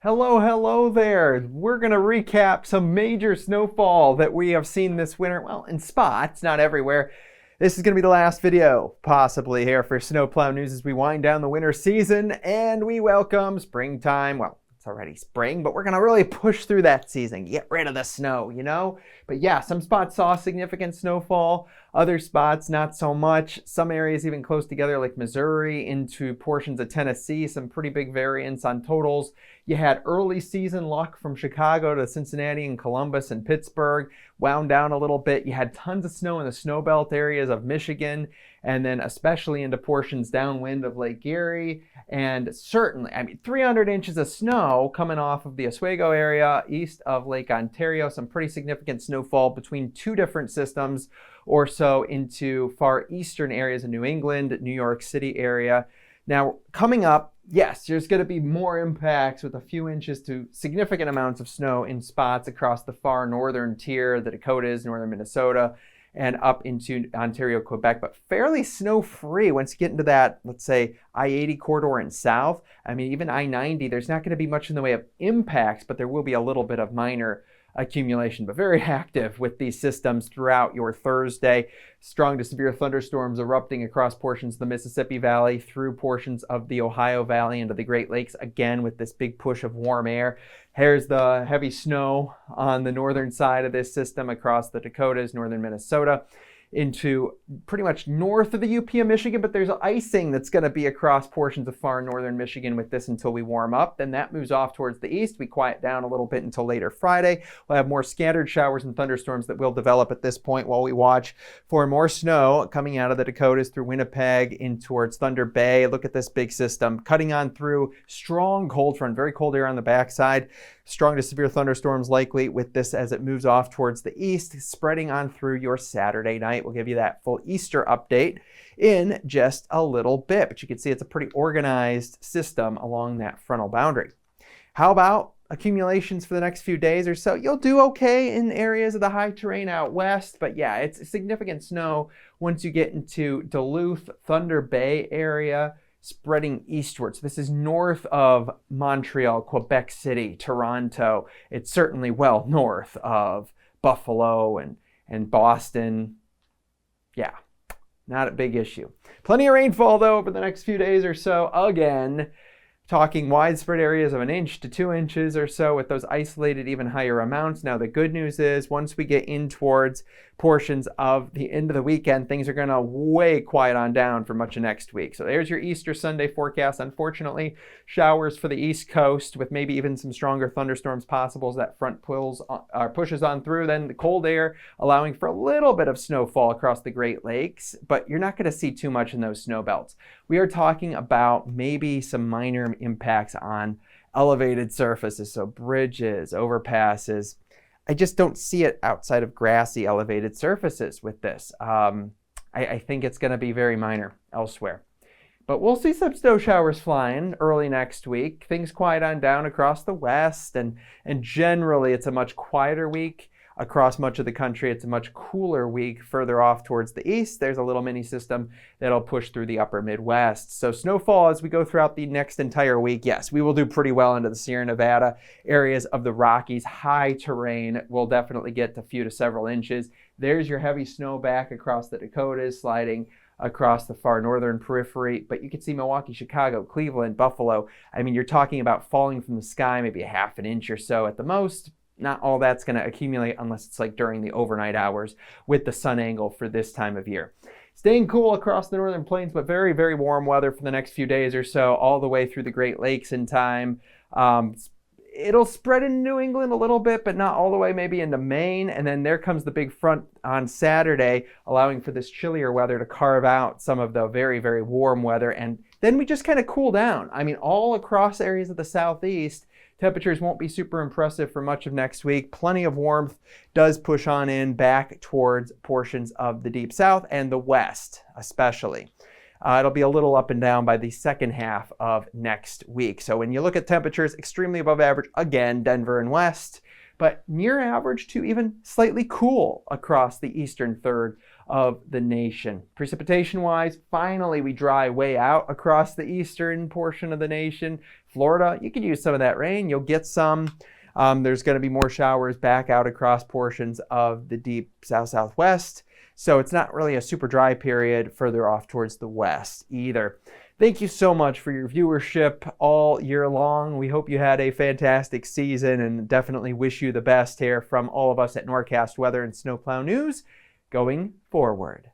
Hello there. We're going to recap some major snowfall that we have seen this winter. Well, in spots, not everywhere. This is going to be the last video, possibly, here for Snowplow News as we wind down the winter season and we welcome springtime. Well, it's already spring, but we're going to really push through that season, get rid of the snow. But yeah, some spots saw significant snowfall, other spots not so much. Some areas even close together like Missouri into portions of Tennessee, some pretty big variance on totals. You had early season luck from Chicago to Cincinnati and Columbus and Pittsburgh, wound down a little bit. You had tons of snow in the snowbelt areas of Michigan, and then especially into portions downwind of Lake Erie. And certainly, 300 inches of snow coming off of the Oswego area east of Lake Ontario. Some pretty significant snowfall between two different systems or so into far eastern areas of New England, New York City area. Now, coming up, yes, there's going to be more impacts with a few inches to significant amounts of snow in spots across the far northern tier, the Dakotas, northern Minnesota, and up into Ontario, Quebec, but fairly snow-free once you get into that, let's say, I-80 corridor and south. Even I-90, there's not going to be much in the way of impacts, but there will be a little bit of minor accumulation, but very active with these systems throughout your Thursday. Strong to severe thunderstorms erupting across portions of the Mississippi Valley through portions of the Ohio Valley into the Great Lakes, again with this big push of warm air. Here's the heavy snow on the northern side of this system across the Dakotas, northern Minnesota, into pretty much north of the UP of Michigan, but there's icing that's going to be across portions of far northern Michigan with this until we warm up. Then that moves off towards the east. We quiet down a little bit until later Friday. We'll have more scattered showers and thunderstorms that will develop at this point while we watch for more snow coming out of the Dakotas through Winnipeg in towards Thunder Bay. Look at this big system cutting on through strong cold front, very cold air on the backside. Strong to severe thunderstorms likely with this as it moves off towards the east, spreading on through your Saturday night. We'll give you that full Easter update in just a little bit, but you can see it's a pretty organized system along that frontal boundary. How about accumulations for the next few days or so? You'll do okay in areas of the high terrain out west, but yeah, it's significant snow once you get into Duluth, Thunder Bay area, spreading eastward. So this is north of Montreal, Quebec City, Toronto. It's certainly well north of Buffalo and Boston. Yeah, not a big issue. Plenty of rainfall though over the next few days or so. Again, talking widespread areas of 1 inch to 2 inches or so with those isolated even higher amounts. Now the good news is once we get in towards portions of the end of the weekend, things are going to way quiet on down for much of next week. So there's your Easter Sunday forecast. Unfortunately, showers for the East Coast with maybe even some stronger thunderstorms possible as that front pushes on through. Then the cold air allowing for a little bit of snowfall across the Great Lakes, but you're not going to see too much in those snow belts. We are talking about maybe some minor impacts on elevated surfaces, so bridges, overpasses. I just don't see it outside of grassy elevated surfaces with this. I think it's going to be very minor elsewhere. But we'll see some snow showers flying early next week. Things quiet on down across the west, and generally it's a much quieter week. Across much of the country, it's a much cooler week further off towards the east. There's a little mini system that'll push through the upper Midwest. So snowfall as we go throughout the next entire week, yes, we will do pretty well into the Sierra Nevada areas of the Rockies. High terrain will definitely get a few to several inches. There's your heavy snow back across the Dakotas, sliding across the far northern periphery, but you can see Milwaukee, Chicago, Cleveland, Buffalo. You're talking about falling from the sky, maybe a half an inch or so at the most. Not all that's going to accumulate unless it's like during the overnight hours with the sun angle for this time of year. Staying cool across the northern plains, but very, very warm weather for the next few days or so, all the way through the Great Lakes in time. It'll spread in New England a little bit, but not all the way maybe into Maine. And then there comes the big front on Saturday, allowing for this chillier weather to carve out some of the very, very warm weather. And then we just kind of cool down. All across areas of the southeast, temperatures won't be super impressive for much of next week. Plenty of warmth does push on in back towards portions of the deep south and the west especially. It'll be a little up and down by the second half of next week. So when you look at temperatures, extremely above average, again, Denver and west, but near average to even slightly cool across the eastern third of the nation. Precipitation wise, finally we dry way out across the eastern portion of the nation. Florida, you could use some of that rain. You'll get some. There's going to be more showers back out across portions of the deep southwest. So it's not really a super dry period further off towards the west either. Thank you so much for your viewership all year long. We hope you had a fantastic season and definitely wish you the best here from all of us at Norcast Weather and Snowplow News going forward.